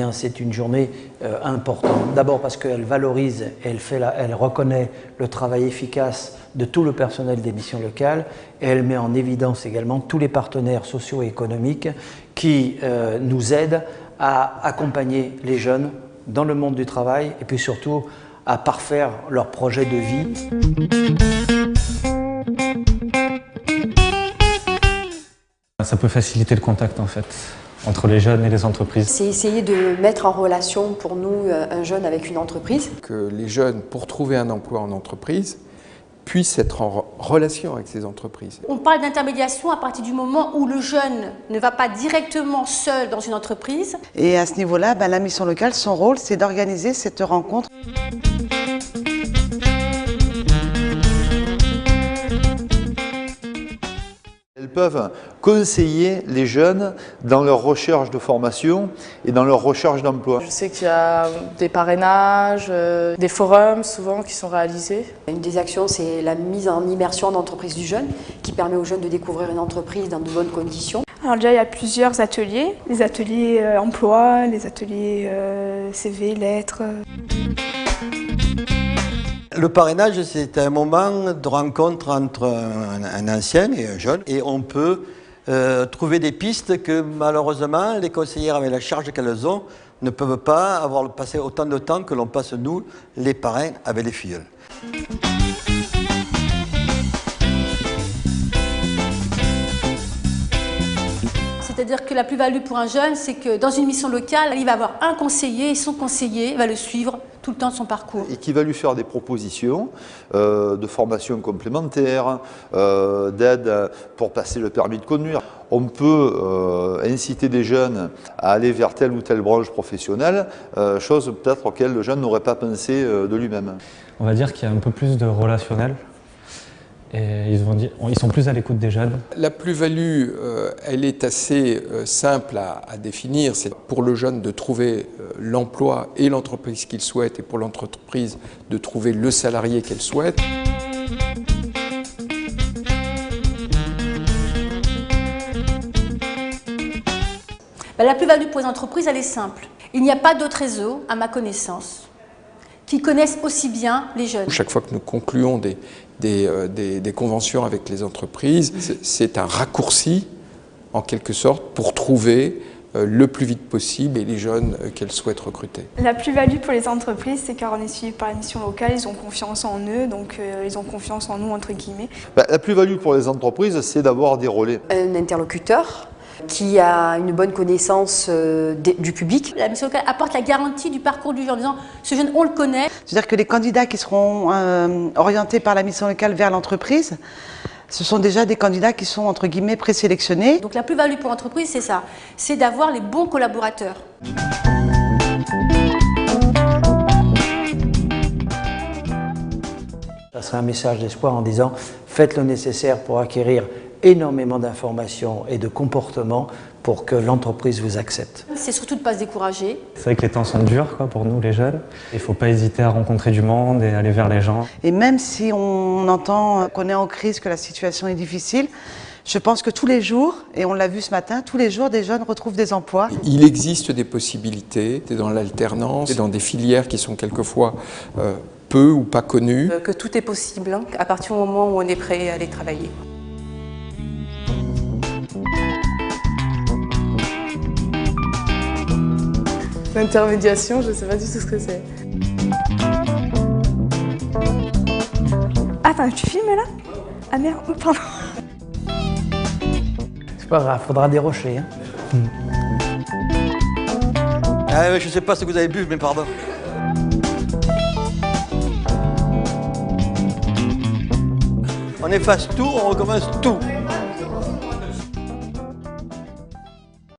bien, c'est une journée importante. D'abord parce qu'elle valorise, elle reconnaît le travail efficace de tout le personnel des missions locales et elle met en évidence également tous les partenaires sociaux et économiques qui nous aident à accompagner les jeunes dans le monde du travail et puis surtout à parfaire leur projet de vie. Ça peut faciliter le contact en fait, entre les jeunes et les entreprises. C'est essayer de mettre en relation pour nous un jeune avec une entreprise. Que les jeunes, pour trouver un emploi en entreprise, puissent être en relation avec ces entreprises. On parle d'intermédiation à partir du moment où le jeune ne va pas directement seul dans une entreprise. Et à ce niveau-là, la mission locale, son rôle, c'est d'organiser cette rencontre. Elles peuvent conseiller les jeunes dans leur recherche de formation et dans leur recherche d'emploi. Je sais qu'il y a des parrainages, des forums souvent qui sont réalisés. Une des actions, c'est la mise en immersion d'entreprise du jeune qui permet aux jeunes de découvrir une entreprise dans de bonnes conditions. Alors déjà, il y a plusieurs ateliers. Les ateliers emploi, les ateliers CV, lettres. Le parrainage, c'est un moment de rencontre entre un ancien et un jeune. Et on peut trouver des pistes que malheureusement, les conseillères avec la charge qu'elles ont ne peuvent pas avoir passé autant de temps que l'on passe nous, les parrains, avec les filleuls. C'est-à-dire que la plus-value pour un jeune, c'est que dans une mission locale, il va avoir un conseiller et son conseiller va le suivre tout le temps de son parcours. Et qui va lui faire des propositions de formation complémentaire, d'aide pour passer le permis de conduire. On peut inciter des jeunes à aller vers telle ou telle branche professionnelle, chose peut-être auquel le jeune n'aurait pas pensé de lui-même. On va dire qu'il y a un peu plus de relationnel. Et ils sont plus à l'écoute des jeunes. La plus-value, elle est assez simple à définir. C'est pour le jeune de trouver l'emploi et l'entreprise qu'il souhaite et pour l'entreprise de trouver le salarié qu'elle souhaite. La plus-value pour les entreprises, elle est simple. Il n'y a pas d'autre réseau, à ma connaissance, qui connaissent aussi bien les jeunes. Chaque fois que nous concluons des conventions avec les entreprises, c'est un raccourci, en quelque sorte, pour trouver le plus vite possible et les jeunes qu'elles souhaitent recruter. La plus-value pour les entreprises, c'est car on est suivi par la mission locale, ils ont confiance en eux, donc ils ont confiance en nous, entre guillemets. La plus-value pour les entreprises, c'est d'avoir des relais. Un interlocuteur qui a une bonne connaissance du public. La mission locale apporte la garantie du parcours du jeune en disant « ce jeune, on le connaît ». C'est-à-dire que les candidats qui seront orientés par la mission locale vers l'entreprise, ce sont déjà des candidats qui sont, entre guillemets, présélectionnés. Donc la plus-value pour l'entreprise, c'est ça, c'est d'avoir les bons collaborateurs. Ça serait un message d'espoir en disant « faites le nécessaire pour acquérir énormément d'informations et de comportements pour que l'entreprise vous accepte. » C'est surtout de ne pas se décourager. C'est vrai que les temps sont durs pour nous les jeunes. Il ne faut pas hésiter à rencontrer du monde et aller vers les gens. Et même si on entend qu'on est en crise, que la situation est difficile, je pense que tous les jours, et on l'a vu ce matin, tous les jours des jeunes retrouvent des emplois. Il existe des possibilités dans l'alternance, dans des filières qui sont quelquefois peu ou pas connues. Que tout est possible à partir du moment où on est prêt à aller travailler. L'intermédiation, je ne sais pas du tout ce que c'est. Attends, tu filmes là? Ah merde, pardon. C'est pas grave, faudra dérocher. Hein. Je ne sais pas ce que vous avez bu, mais pardon. On efface tout, on recommence tout.